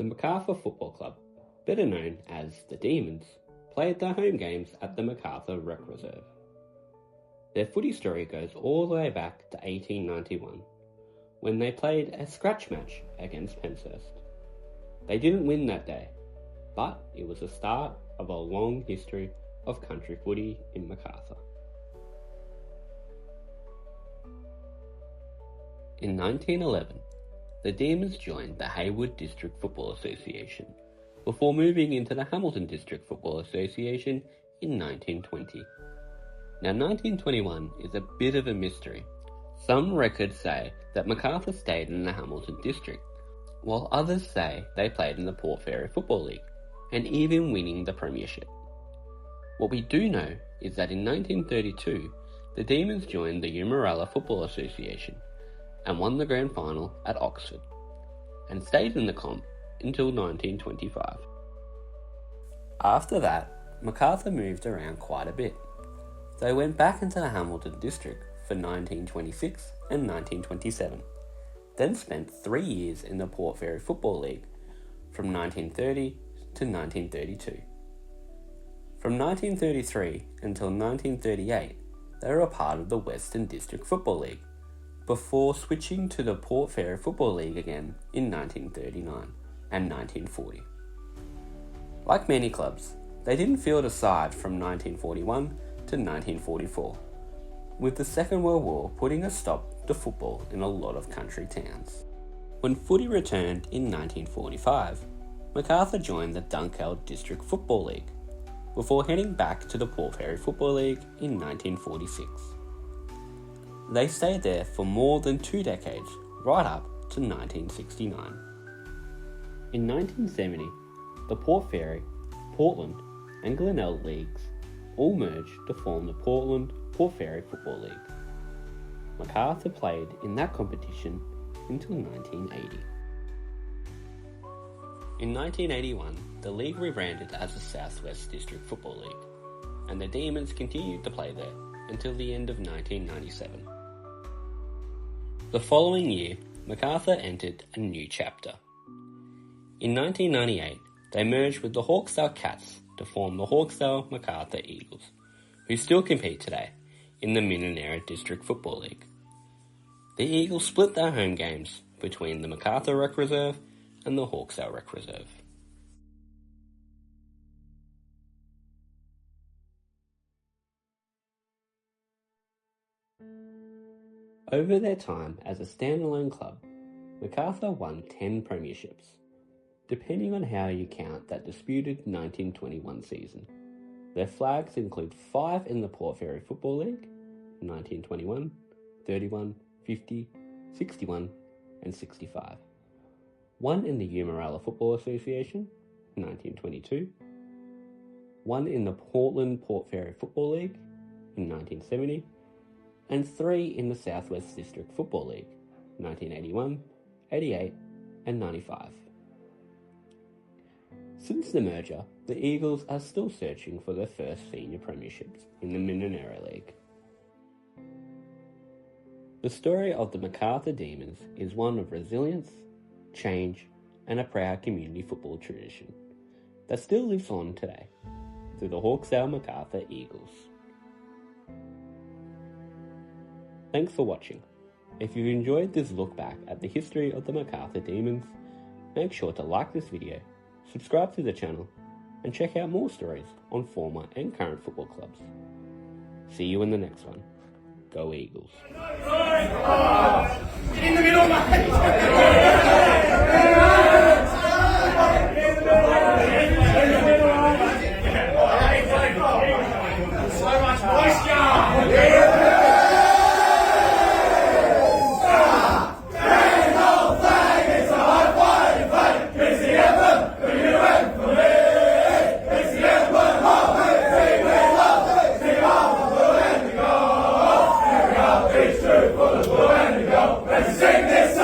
The MacArthur Football Club, better known as the Demons, played their home games at the MacArthur Rec Reserve. Their footy story goes all the way back to 1891, when they played a scratch match against Penshurst. They didn't win that day, but it was the start of a long history of country footy in MacArthur. In 1911, the Demons joined the Heywood District Football Association before moving into the Hamilton District Football Association in 1920. Now 1921 is a bit of a mystery. Some records say that MacArthur stayed in the Hamilton District, while others say they played in the Port Fairy Football League, and even winning the premiership. What we do know is that in 1932, the Demons joined the Eumerella Football Association and won the grand final at Oxford, and stayed in the comp until 1925. After that, MacArthur moved around quite a bit. They went back into the Hamilton District for 1926 and 1927, then spent 3 years in the Port Fairy Football League from 1930 to 1932. From 1933 until 1938, they were a part of the Western District Football League, before switching to the Port Fairy Football League again in 1939 and 1940. Like many clubs, they didn't field a side from 1941 to 1944, with the Second World War putting a stop to football in a lot of country towns. When footy returned in 1945, MacArthur joined the Dunkeld District Football League, before heading back to the Port Fairy Football League in 1946. They stayed there for more than 2 decades, right up to 1969. In 1970, the Port Fairy, Portland and Glenelg leagues all merged to form the Portland Port Fairy Football League. MacArthur played in that competition until 1980. In 1981, the league rebranded as the Southwest District Football League, and the Demons continued to play there until the end of 1997. The following year, MacArthur entered a new chapter. In 1998, they merged with the Hawkesdale Cats to form the Hawkesdale MacArthur Eagles, who still compete today in the Mininera District Football League. The Eagles split their home games between the MacArthur Rec Reserve and the Hawkesdale Rec Reserve. Over their time as a standalone club, MacArthur won 10 premierships, depending on how you count that disputed 1921 season. Their flags include 5 in the Port Fairy Football League, 1921, 31, 50, 61 and 65. 1 in the Eumerella Football Association, 1922. 1 in the Portland Port Fairy Football League, in 1970. And 3 in the Southwest District Football League, 1981, 88 and 95. Since the merger, the Eagles are still searching for their first senior premierships in the Mininera League. The story of the MacArthur Demons is one of resilience, change and a proud community football tradition that still lives on today through the Hawkesdale MacArthur Eagles. Thanks for watching. If you've enjoyed this look back at the history of the MacArthur Demons, make sure to like this video, subscribe to the channel, and check out more stories on former and current football clubs. See you in the next one. Go Eagles. In the middle, so much moisture! Let's sing this song!